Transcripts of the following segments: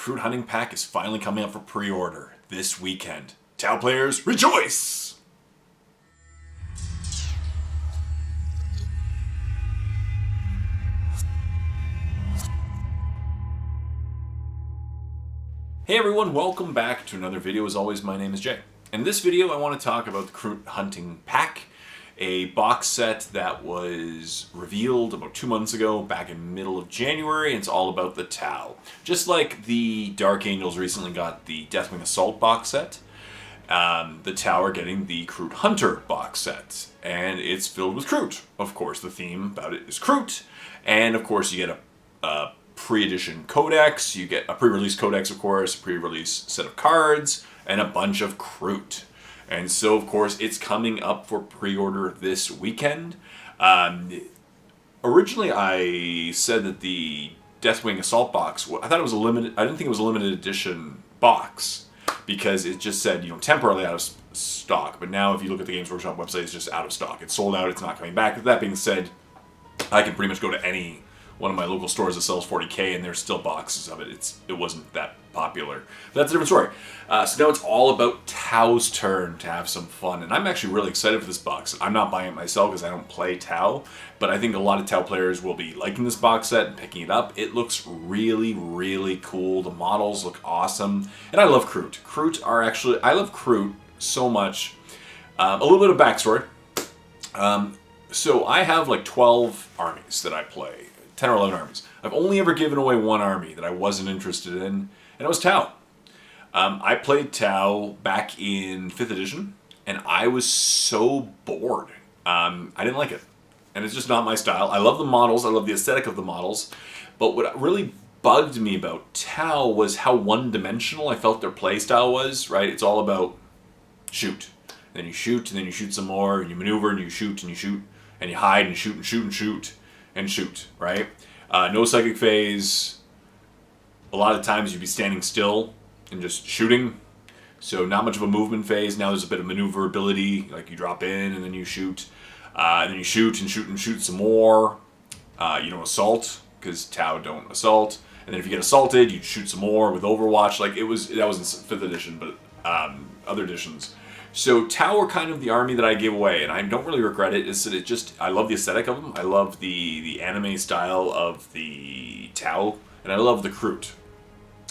Kroot Hunting Pack is finally coming up for pre-order this weekend. Tau players, rejoice! Hey everyone, welcome back to another video. As always, my name is Jay. In this video, I want to talk about the Kroot Hunting Pack, a box set that was revealed about 2 months ago, back in middle of January, and it's all about the Tau. Just like the Dark Angels recently got the Deathwing Assault box set, the Tau are getting the Kroot Hunter box set, and it's filled with Kroot. Of course, the theme about it is Kroot, and of course you get a pre-edition codex, you get a pre-release codex, of course, a pre-release set of cards, and a bunch of Kroot. And so, of course, it's coming up for pre-order this weekend. Originally, I said that the Deathwing Assault box, I thought it was a limited, I didn't think it was a limited edition box, because it just said, temporarily out of stock. But now, if you look at the Games Workshop website, it's just out of stock. It's sold out, it's not coming back. With that being said, I can pretty much go to any one of my local stores that sells 40K, and there's still boxes of it. It wasn't that popular. But that's a different story. So now it's all about Tau's turn to have some fun, and I'm actually really excited for this box. I'm not buying it myself because I don't play Tau, but I think a lot of Tau players will be liking this box set and picking it up. It looks really, really cool. The models look awesome, and I love Kroot. I love Kroot so much. A little bit of backstory. So I have like 12 armies that I play. 10 or 11 armies. I've only ever given away one army that I wasn't interested in, and it was Tau. I played Tau back in 5th edition, and I was so bored. I didn't like it, and it's just not my style. I love the models, I love the aesthetic of the models, but what really bugged me about Tau was how one-dimensional I felt their play style was, right? It's all about shoot. And then you shoot, and then you shoot some more, and you maneuver, and you shoot, and you hide, and shoot, and shoot, and shoot. And shoot, right? No psychic phase. A lot of times you'd be standing still and just shooting. So not much of a movement phase. Now there's a bit of maneuverability, like you drop in and then you shoot. And then you shoot and shoot and shoot some more. You don't assault, because Tau don't assault. And then if you get assaulted, you shoot some more with Overwatch. Like that was in 5th edition, but other editions. So Tau are kind of the army that I gave away, and I don't really regret it. It's that I love the aesthetic of them. I love the anime style of the Tau, and I love the Kroot.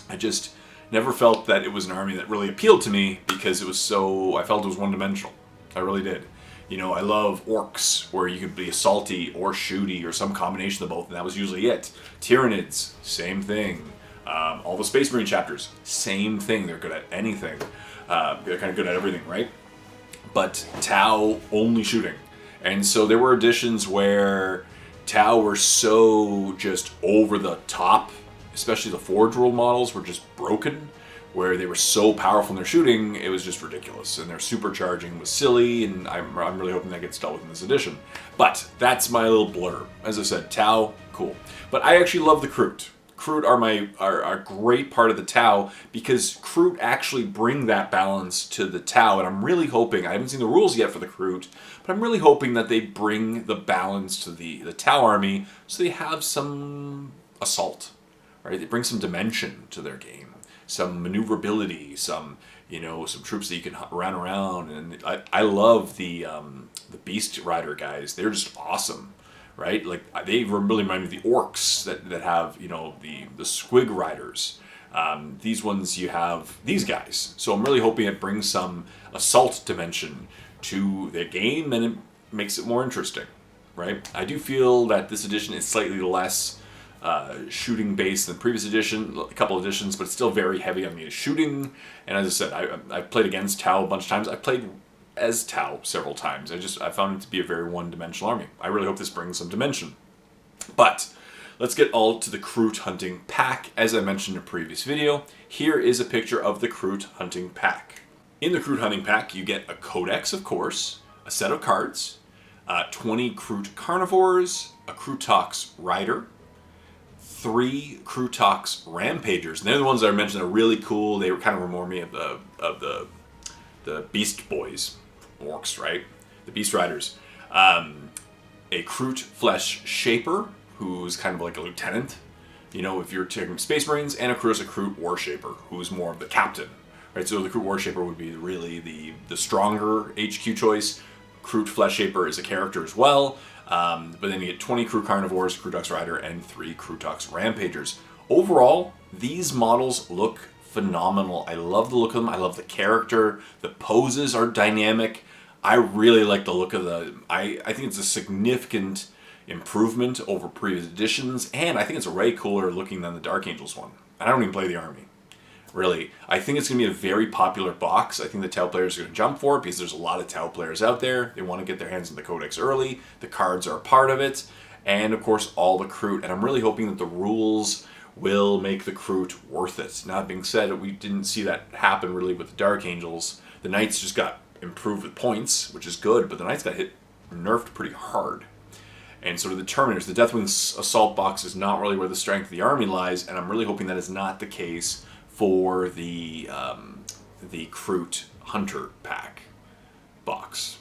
I just never felt that it was an army that really appealed to me because I felt it was one-dimensional. I really did. I love orcs, where you could be a salty or shooty or some combination of both, and that was usually it. Tyranids, same thing. All the Space Marine chapters, same thing. They're good at anything. They're kind of good at everything, right? But Tau only shooting. And so there were editions where Tau were so just over the top, especially the Forge World models were just broken, where they were so powerful in their shooting, it was just ridiculous. And their supercharging was silly, and I'm really hoping that gets dealt with in this edition. But that's my little blurb. As I said, Tau, cool. But I actually love the Kroot. Kroot are a great part of the Tau, because Kroot actually bring that balance to the Tau, and I'm really hoping, I haven't seen the rules yet for the Kroot, but I'm really hoping that they bring the balance to the Tau army, so they have some assault, right? They bring some dimension to their game, some maneuverability, some troops that you can run around, and I love the Beast Rider guys. They're just awesome. Right, like they really remind me of the orcs that have the squig riders. These ones you have these guys. So I'm really hoping it brings some assault dimension to the game, and it makes it more interesting. Right, I do feel that this edition is slightly less shooting based than the previous edition, a couple editions, but it's still very heavy on the shooting. And as I said, I've played against Tau a bunch of times. I've played as Tau several times. I found it to be a very one-dimensional army. I really hope this brings some dimension. But let's get all to the Kroot Hunting Pack. As I mentioned in a previous video, here is a picture of the Kroot Hunting Pack. In the Kroot Hunting Pack, you get a codex, of course, a set of cards, 20 Kroot Carnivores, a Krootox Rider, 3 Krootox Rampagers. And they're the ones that I mentioned that are really cool. They kind of remind me of the Beast Boys. Orcs, right? The Beast Riders. A Kroot Flesh Shaper, who's kind of like a lieutenant. you know, if you're taking Space Marines, and of course a Kroot Warshaper, who's more of the captain, right? So the Kroot Warshaper would be really the stronger HQ choice. Kroot Fleshshaper is a character as well, but then you get 20 Kroot Carnivores, Kroot Rider, and 3 Kroot Rampagers. Overall, these models look phenomenal. I love the look of them. I love the character. The poses are dynamic. I really like the look of the... I think it's a significant improvement over previous editions, and I think it's way cooler looking than the Dark Angels one. And I don't even play the army. Really. I think it's going to be a very popular box. I think the Tau players are going to jump for it because there's a lot of Tau players out there. They want to get their hands on the Codex early. The cards are a part of it. And, of course, all the Kroot. And I'm really hoping that the rules will make the Kroot worth it. Now, that being said, we didn't see that happen really with the Dark Angels. The Knights just got improved with points, which is good, but the Knights got nerfed pretty hard. And so do the Terminators. The Deathwing Assault Box is not really where the strength of the army lies, and I'm really hoping that is not the case for the Kroot Hunter Pack box.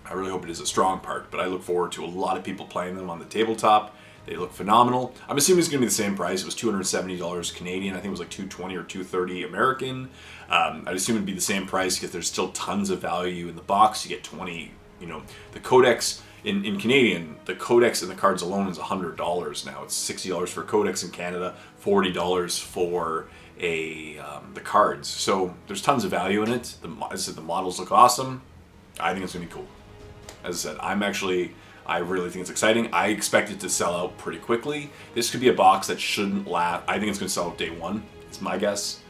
I really hope it is a strong part, but I look forward to a lot of people playing them on the tabletop. They look phenomenal. I'm assuming it's going to be the same price. It was $270 Canadian. I think it was like $220 or $230 American. I'd assume it'd be the same price because there's still tons of value in the box. You get 20, you know, the Codex in Canadian, the Codex and the cards alone is $100 now. It's $60 for Codex in Canada, $40 for the cards. So there's tons of value in it. As I said, the models look awesome. I think it's going to be cool. As I said, I really think it's exciting. I expect it to sell out pretty quickly. This could be a box that shouldn't last. I think it's going to sell out day one. It's my guess.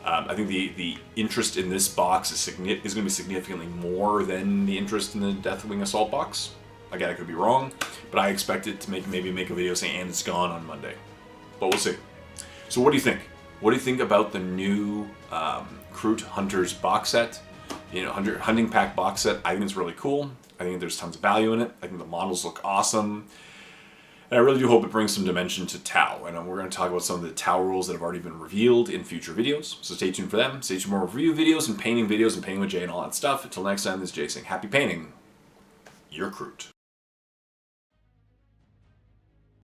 I think the interest in this box is going to be significantly more than the interest in the Deathwing Assault box. Again, I could be wrong, but I expect it to maybe make a video saying, and it's gone on Monday. But we'll see. So what do you think? What do you think about the new Kroot Hunters box set? You know, Hunting Pack box set. I think it's really cool. I think there's tons of value in it. I think the models look awesome. And I really do hope it brings some dimension to Tau. And we're going to talk about some of the Tau rules that have already been revealed in future videos. So stay tuned for them. Stay tuned for more review videos and painting with Jay and all that stuff. Until next time, this is Jay saying happy painting. Your Kroot.